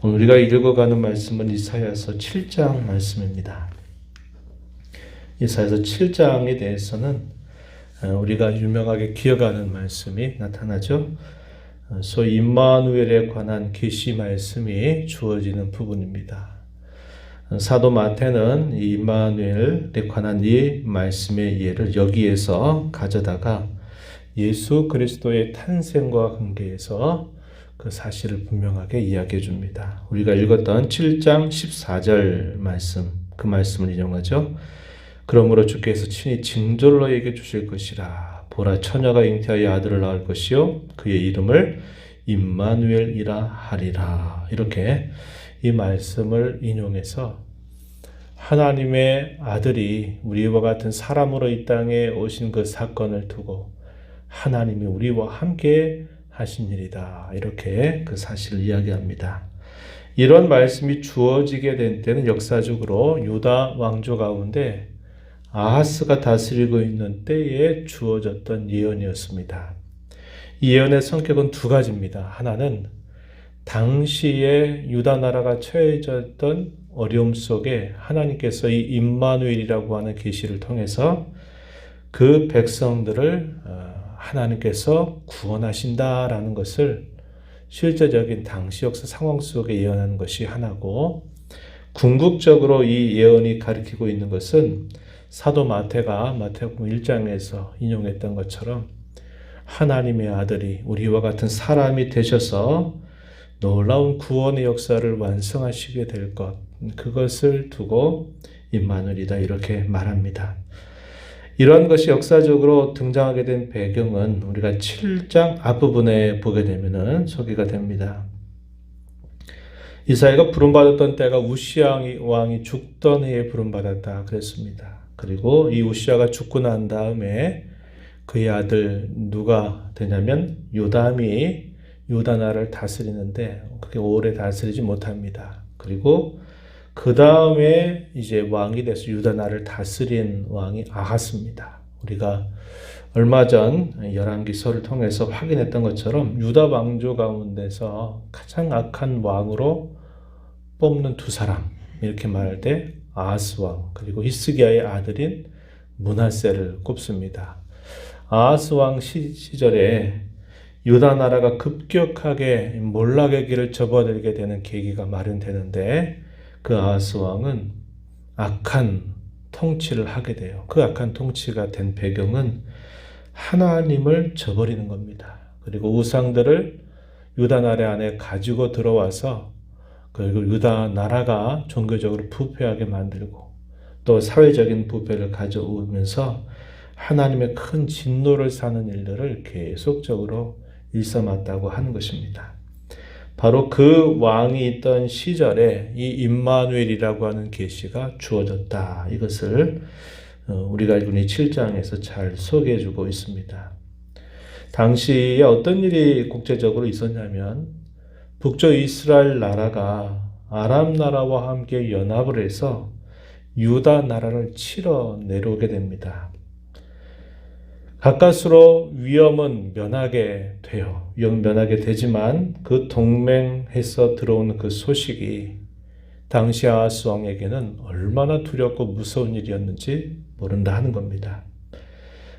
오늘 우리가 읽어가는 말씀은 이사야서 7장 말씀입니다. 이사야서 7장에 대해서는 우리가 유명하게 기억하는 말씀이 나타나죠. 소위 임마누엘에 관한 계시 말씀이 주어지는 부분입니다. 사도 마태는 이 임마누엘에 관한 이 말씀의 이해를 여기에서 가져다가 예수 그리스도의 탄생과 관계에서 그 사실을 분명하게 이야기해 줍니다. 우리가 읽었던 7장 14절 말씀, 그 말씀을 인용하죠. 그러므로 주께서 친히 징조를 너에게 주실 것이라. 보라, 처녀가 잉태하여 아들을 낳을 것이요 그의 이름을 임마누엘이라 하리라. 이렇게 이 말씀을 인용해서 하나님의 아들이 우리와 같은 사람으로 이 땅에 오신 그 사건을 두고 하나님이 우리와 함께 하신 일이다. 이렇게 그 사실을 이야기합니다. 이런 말씀이 주어지게 된 때는 역사적으로 유다 왕조 가운데 아하스가 다스리고 있는 때에 주어졌던 예언이었습니다. 이 예언의 성격은 두 가지입니다. 하나는 당시에 유다 나라가 처해졌던 어려움 속에 하나님께서 이 임마누엘이라고 하는 계시를 통해서 그 백성들을 하나님께서 구원하신다라는 것을 실제적인 당시 역사 상황 속에 예언하는 것이 하나고, 궁극적으로 이 예언이 가리키고 있는 것은 사도 마태가 마태복음 1장에서 인용했던 것처럼 하나님의 아들이 우리와 같은 사람이 되셔서 놀라운 구원의 역사를 완성하시게 될 것, 그것을 두고 임마누엘이다 이렇게 말합니다. 이런 것이 역사적으로 등장하게 된 배경은 우리가 7장 앞부분에 보게 되면 소개가 됩니다. 이사야가 부름받았던 때가 우시야 왕이 죽던 해에 부름받았다 그랬습니다. 그리고 이 우시야가 죽고 난 다음에 그의 아들 누가 되냐면 요담이 유다 나라를 다스리는데 그게 오래 다스리지 못합니다. 그리고 그 다음에 이제 왕이 돼서 유다 나라를 다스린 왕이 아하스입니다. 우리가 얼마 전 열왕기서를 통해서 확인했던 것처럼 유다 왕조 가운데서 가장 악한 왕으로 뽑는 두 사람, 이렇게 말할 때 아하스 왕 그리고 히스기야의 아들인 므낫세를 꼽습니다. 아하스 왕 시절에 유다 나라가 급격하게 몰락의 길을 접어들게 되는 계기가 마련되는데, 그 아하스 왕은 악한 통치를 하게 돼요. 그 악한 통치가 된 배경은 하나님을 저버리는 겁니다. 그리고 우상들을 유다 나라 안에 가지고 들어와서 그리고 유다 나라가 종교적으로 부패하게 만들고 또 사회적인 부패를 가져오면서 하나님의 큰 진노를 사는 일들을 계속적으로 일삼았다고 하는 것입니다. 바로 그 왕이 있던 시절에 이 임마누엘이라고 하는 계시가 주어졌다. 이것을 우리가 읽은 이 7장에서 잘 소개해 주고 있습니다. 당시에 어떤 일이 국제적으로 있었냐면 북쪽 이스라엘 나라가 아람 나라와 함께 연합을 해서 유다 나라를 치러 내려오게 됩니다. 가까스로 위험은 면하게 돼요. 위험은 면하게 되지만 그 동맹해서 들어오는 그 소식이 당시 아하스 왕에게는 얼마나 두렵고 무서운 일이었는지 모른다 하는 겁니다.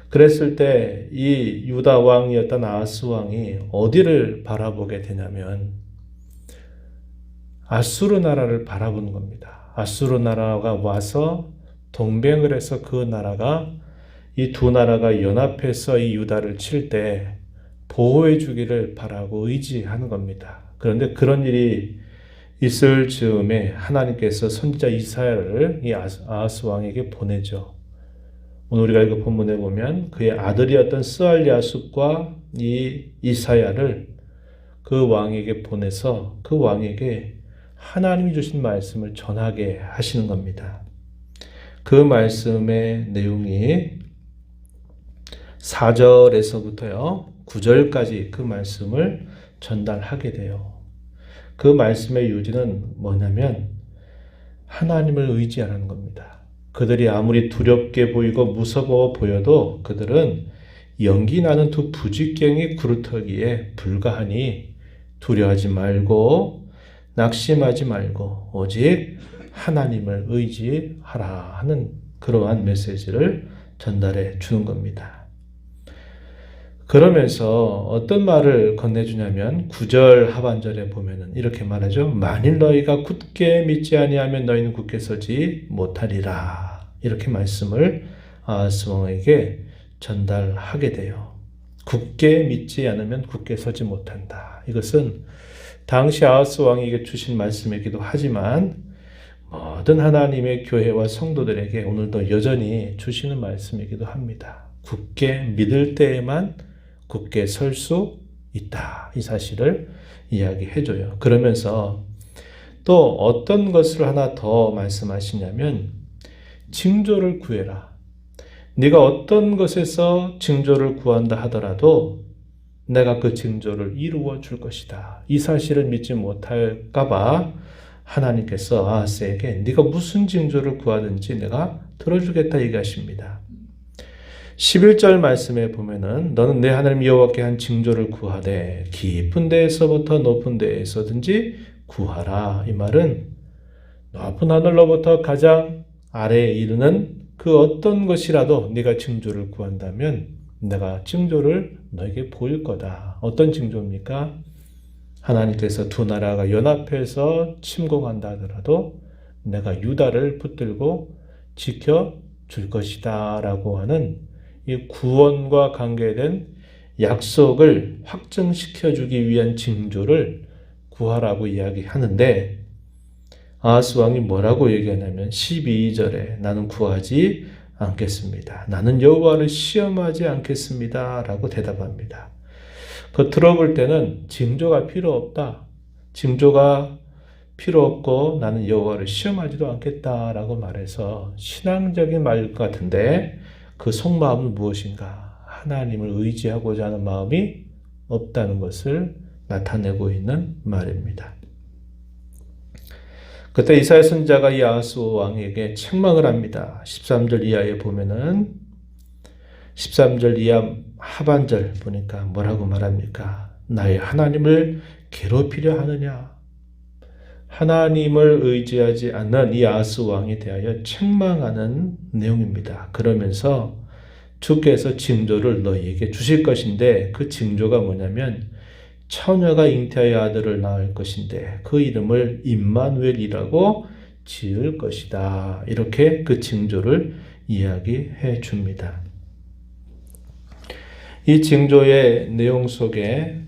그랬을 때 이 유다 왕이었던 아하스 왕이 어디를 바라보게 되냐면 아수르 나라를 바라보는 겁니다. 아수르 나라가 와서 동맹을 해서 그 나라가 이 두 나라가 연합해서 이 유다를 칠 때 보호해 주기를 바라고 의지하는 겁니다. 그런데 그런 일이 있을 즈음에 하나님께서 선지자 이사야를 이 아하스 왕에게 보내죠. 오늘 우리가 읽은 본문에 보면 그의 아들이었던 스알리아숲과 이 이사야를 그 왕에게 보내서 그 왕에게 하나님이 주신 말씀을 전하게 하시는 겁니다. 그 말씀의 내용이 4절에서부터요 9절까지 그 말씀을 전달하게 돼요. 그 말씀의 요지는 뭐냐면 하나님을 의지하라는 겁니다. 그들이 아무리 두렵게 보이고 무서워 보여도 그들은 연기 나는 두 부직갱이 구루터기에 불과하니 두려워하지 말고 낙심하지 말고 오직 하나님을 의지하라 하는 그러한 메시지를 전달해 주는 겁니다. 그러면서 어떤 말을 건네주냐면 9절 하반절에 보면은 이렇게 말하죠. 만일 너희가 굳게 믿지 아니하면 너희는 굳게 서지 못하리라. 이렇게 말씀을 아하스 왕에게 전달하게 돼요. 굳게 믿지 않으면 굳게 서지 못한다. 이것은 당시 아하스 왕에게 주신 말씀이기도 하지만 모든 하나님의 교회와 성도들에게 오늘도 여전히 주시는 말씀이기도 합니다. 굳게 믿을 때에만 굳게 설 수 있다. 이 사실을 이야기해줘요. 그러면서 또 어떤 것을 하나 더 말씀하시냐면 징조를 구해라. 네가 어떤 것에서 징조를 구한다 하더라도 내가 그 징조를 이루어 줄 것이다. 이 사실을 믿지 못할까 봐 하나님께서 아하스에게 네가 무슨 징조를 구하든지 내가 들어주겠다 얘기하십니다. 11절 말씀에 보면은 너는 내 하나님 여호와께 한 징조를 구하되 깊은 데에서부터 높은 데에서든지 구하라. 이 말은 높은 하늘로부터 가장 아래에 이르는 그 어떤 것이라도 네가 징조를 구한다면 내가 징조를 너에게 보일 거다. 어떤 징조입니까? 하나님께서 두 나라가 연합해서 침공한다 하더라도 내가 유다를 붙들고 지켜줄 것이다 라고 하는 이 구원과 관계된 약속을 확증시켜주기 위한 징조를 구하라고 이야기하는데 아하스 왕이 뭐라고 얘기하냐면 12절에 나는 구하지 않겠습니다. 나는 여호와를 시험하지 않겠습니다 라고 대답합니다. 겉으로 볼 때는 징조가 필요 없다. 징조가 필요 없고 나는 여호와를 시험하지도 않겠다라고 말해서 신앙적인 말 같은데 그 속마음은 무엇인가? 하나님을 의지하고자 하는 마음이 없다는 것을 나타내고 있는 말입니다. 그때 이사야 선지자가 이 아하스 왕에게 책망을 합니다. 13절 이하에 보면은 13절 이하 하반절 보니까 뭐라고 말합니까? 나의 하나님을 괴롭히려 하느냐? 하나님을 의지하지 않는 이 아하스 왕에 대하여 책망하는 내용입니다. 그러면서 주께서 징조를 너희에게 주실 것인데 그 징조가 뭐냐면 처녀가 잉태하여 아들을 낳을 것인데 그 이름을 임마누엘이라고 지을 것이다. 이렇게 그 징조를 이야기해 줍니다. 이 징조의 내용 속에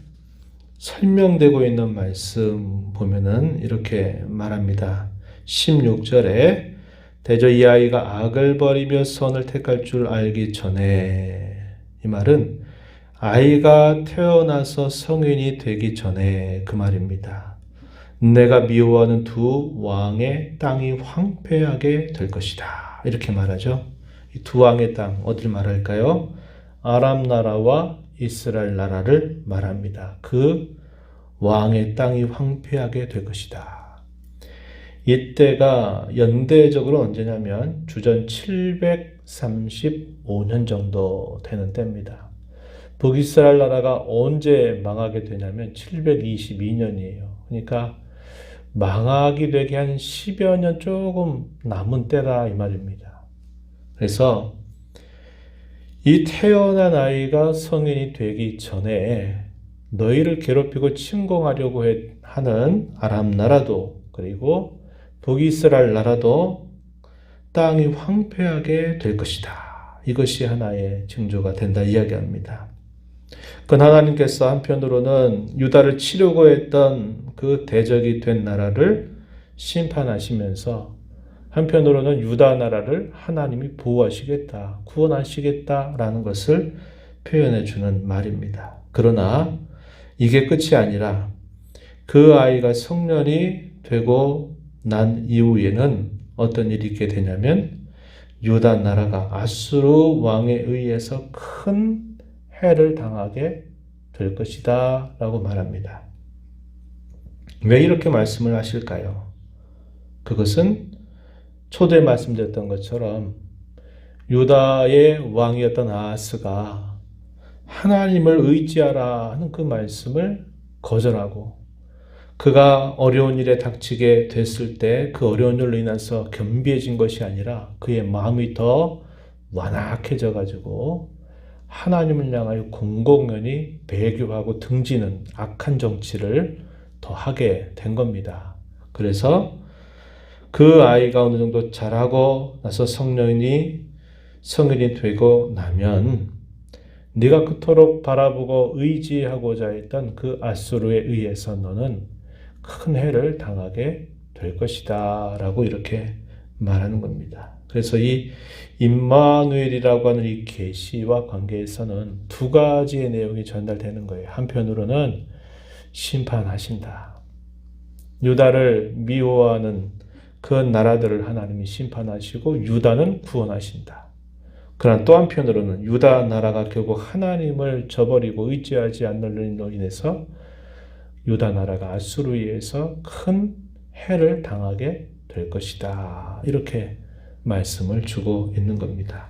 설명되고 있는 말씀 보면은 이렇게 말합니다. 16절에 대저 이 아이가 악을 버리며 선을 택할 줄 알기 전에 이 말은 아이가 태어나서 성인이 되기 전에 그 말입니다. 내가 미워하는 두 왕의 땅이 황폐하게 될 것이다. 이렇게 말하죠. 이 두 왕의 땅 어디를 말할까요? 아람 나라와 이스라엘 나라를 말합니다. 그 왕의 땅이 황폐하게 될 것이다. 이때가 연대적으로 언제냐면 주전 735년 정도 되는 때입니다. 북이스라엘 나라가 언제 망하게 되냐면 722년이에요. 그러니까 망하게 되게 한 10여 년 조금 남은 때라 이 말입니다. 그래서 이 태어난 아이가 성인이 되기 전에 너희를 괴롭히고 침공하려고 하는 아람 나라도 그리고 북이스라엘 나라도 땅이 황폐하게 될 것이다. 이것이 하나의 징조가 된다 이야기합니다. 그 하나님께서 한편으로는 유다를 치려고 했던 그 대적이 된 나라를 심판하시면서 한편으로는 유다 나라를 하나님이 보호하시겠다, 구원하시겠다라는 것을 표현해 주는 말입니다. 그러나 이게 끝이 아니라 그 아이가 성년이 되고 난 이후에는 어떤 일이 있게 되냐면 유다 나라가 아수르 왕에 의해서 큰 해를 당하게 될 것이다 라고 말합니다. 왜 이렇게 말씀을 하실까요? 그것은 초대에 말씀드렸던 것처럼 유다의 왕이었던 아하스가 하나님을 의지하라 하는 그 말씀을 거절하고 그가 어려운 일에 닥치게 됐을 때 그 어려운 일로 인해서 겸비해진 것이 아니라 그의 마음이 더 완악해져 가지고 하나님을 향하여 공공연히 배교하고 등지는 악한 정치를 더 하게 된 겁니다. 그래서 그 아이가 어느 정도 자라고 나서 성년이 되고 나면 네가 그토록 바라보고 의지하고자 했던 그 앗수르에 의해서 너는 큰 해를 당하게 될 것이다 라고 이렇게 말하는 겁니다. 그래서 이 임마누엘이라고 하는 이 계시와 관계에서는 두 가지의 내용이 전달되는 거예요. 한편으로는 심판하신다. 유다를 미워하는 그 나라들을 하나님이 심판하시고 유다는 구원하신다. 그러나 또 한편으로는 유다 나라가 결국 하나님을 저버리고 의지하지 않는 일로 인해서 유다 나라가 앗수르에 의해서 큰 해를 당하게 될 것이다. 이렇게 말씀을 주고 있는 겁니다.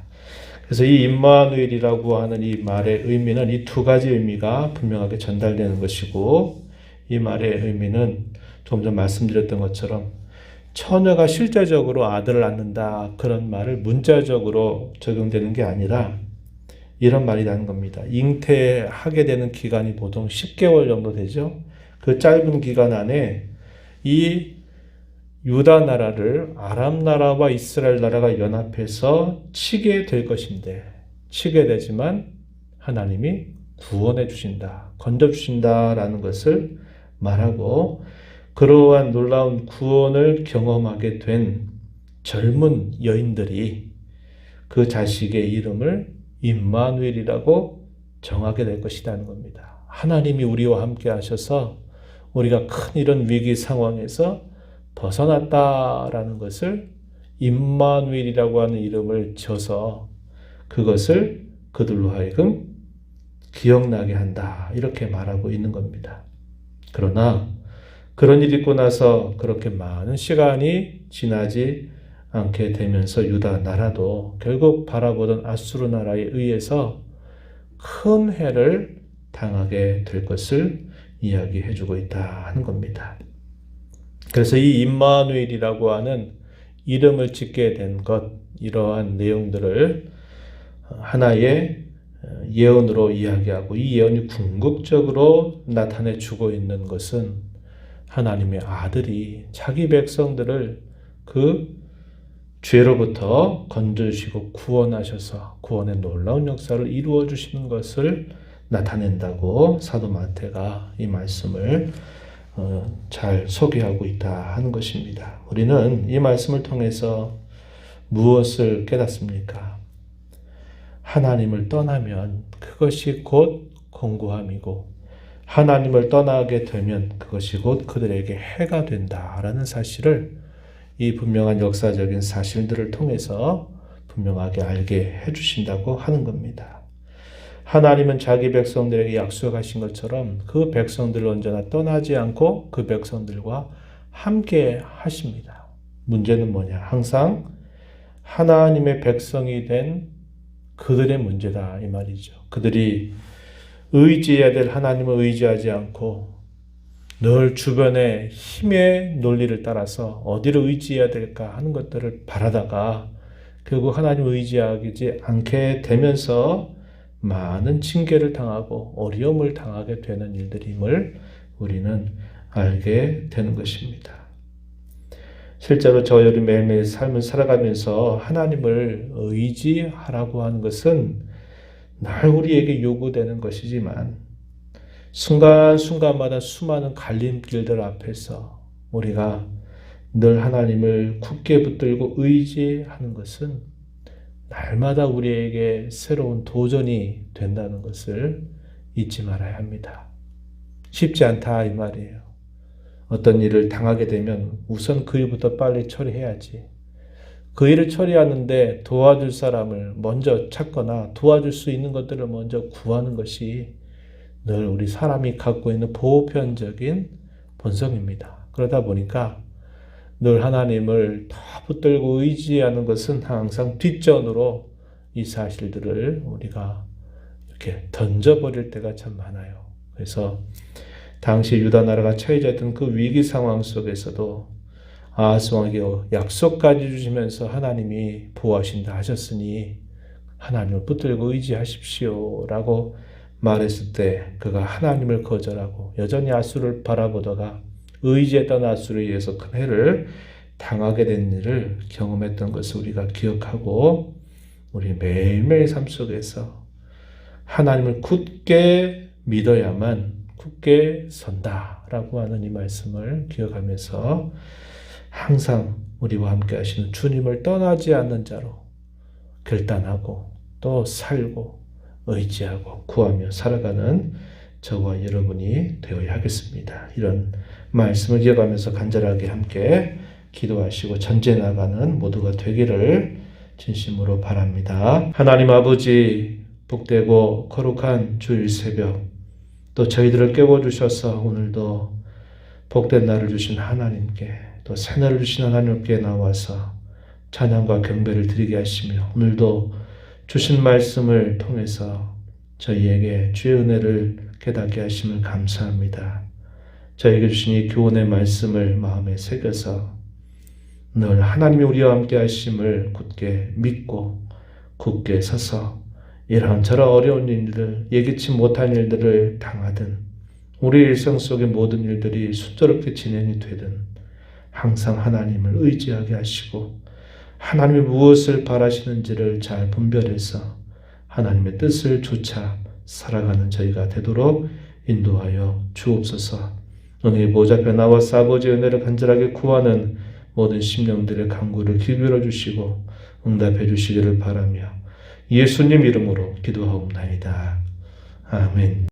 그래서 이 임마누엘이라고 하는 이 말의 의미는 이 두 가지 의미가 분명하게 전달되는 것이고, 이 말의 의미는 좀 전 말씀드렸던 것처럼 처녀가 실제적으로 아들을 낳는다 그런 말을 문자적으로 적용되는 게 아니라 이런 말이 나는 겁니다. 잉태하게 되는 기간이 보통 10개월 정도 되죠. 그 짧은 기간 안에 이 유다 나라를 아람 나라와 이스라엘 나라가 연합해서 치게 될 것인데, 치게 되지만 하나님이 구원해 주신다, 건져 주신다라는 것을 말하고, 그러한 놀라운 구원을 경험하게 된 젊은 여인들이 그 자식의 이름을 임마누엘이라고 정하게 될 것이라는 겁니다. 하나님이 우리와 함께 하셔서 우리가 큰 이런 위기 상황에서 벗어났다라는 것을 임마누엘이라고 하는 이름을 지어서 그것을 그들로 하여금 기억나게 한다, 이렇게 말하고 있는 겁니다. 그러나 그런 일이 있고 나서 그렇게 많은 시간이 지나지 않게 되면서 유다 나라도 결국 바라보던 앗수르 나라에 의해서 큰 해를 당하게 될 것을 이야기해주고 있다 하는 겁니다. 그래서 이 임마누엘이라고 하는 이름을 짓게 된 것, 이러한 내용들을 하나의 예언으로 이야기하고, 이 예언이 궁극적으로 나타내 주고 있는 것은 하나님의 아들이 자기 백성들을 그 죄로부터 건져주시고 구원하셔서 구원의 놀라운 역사를 이루어 주시는 것을 나타낸다고 사도 마태가 이 말씀을 잘 소개하고 있다 하는 것입니다. 우리는 이 말씀을 통해서 무엇을 깨닫습니까? 하나님을 떠나면 그것이 곧 공고함이고, 하나님을 떠나게 되면 그것이 곧 그들에게 해가 된다라는 사실을 이 분명한 역사적인 사실들을 통해서 분명하게 알게 해주신다고 하는 겁니다. 하나님은 자기 백성들에게 약속하신 것처럼 그 백성들을 언제나 떠나지 않고 그 백성들과 함께 하십니다. 문제는 뭐냐? 항상 하나님의 백성이 된 그들의 문제다 이 말이죠. 그들이 의지해야 될 하나님을 의지하지 않고 늘 주변의 힘의 논리를 따라서 어디를 의지해야 될까 하는 것들을 바라다가 결국 하나님을 의지하지 않게 되면서 많은 징계를 당하고 어려움을 당하게 되는 일들임을 우리는 알게 되는 것입니다. 실제로 저희들이 매일매일 삶을 살아가면서 하나님을 의지하라고 하는 것은 늘 우리에게 요구되는 것이지만 순간순간마다 수많은 갈림길들 앞에서 우리가 늘 하나님을 굳게 붙들고 의지하는 것은 날마다 우리에게 새로운 도전이 된다는 것을 잊지 말아야 합니다. 쉽지 않다 이 말이에요. 어떤 일을 당하게 되면 우선 그 일부터 빨리 처리해야지. 그 일을 처리하는데 도와줄 사람을 먼저 찾거나 도와줄 수 있는 것들을 먼저 구하는 것이 늘 우리 사람이 갖고 있는 보편적인 본성입니다. 그러다 보니까 늘 하나님을 더 붙들고 의지하는 것은 항상 뒷전으로 이 사실들을 우리가 이렇게 던져버릴 때가 참 많아요. 그래서 당시 유다 나라가 처해져 있던 그 위기 상황 속에서도 아하스 왕에게 약속까지 주시면서 하나님이 보호하신다 하셨으니 하나님을 붙들고 의지하십시오 라고 말했을 때 그가 하나님을 거절하고 여전히 아수를 바라보다가 의지했던 아수에 의해서 큰 해를 당하게 된 일을 경험했던 것을 우리가 기억하고 우리 매일매일 삶 속에서 하나님을 굳게 믿어야만 굳게 선다라고 하는 이 말씀을 기억하면서 항상 우리와 함께 하시는 주님을 떠나지 않는 자로 결단하고 또 살고 의지하고 구하며 살아가는 저와 여러분이 되어야 하겠습니다. 이런 말씀을 기억하면서 간절하게 함께 기도하시고 전제 나가는 모두가 되기를 진심으로 바랍니다. 하나님 아버지, 복되고 거룩한 주일 새벽 또 저희들을 깨워주셔서 오늘도 복된 날을 주신 하나님께 또 새날을 주신 하나님께 나와서 찬양과 경배를 드리게 하시며 오늘도 주신 말씀을 통해서 저희에게 주의 은혜를 깨닫게 하심을 감사합니다. 저에게 주신 이 교훈의 말씀을 마음에 새겨서 늘 하나님이 우리와 함께 하심을 굳게 믿고 굳게 서서 이런저런 어려운 일들, 예기치 못한 일들을 당하든 우리 일상 속의 모든 일들이 순조롭게 진행이 되든 항상 하나님을 의지하게 하시고 하나님이 무엇을 바라시는지를 잘 분별해서 하나님의 뜻을 좇아 살아가는 저희가 되도록 인도하여 주옵소서. 은혜의 보좌 앞에 나와서 아버지의 은혜를 간절하게 구하는 모든 심령들의 간구를 기울여 주시고 응답해 주시기를 바라며 예수님 이름으로 기도하옵나이다. 아멘.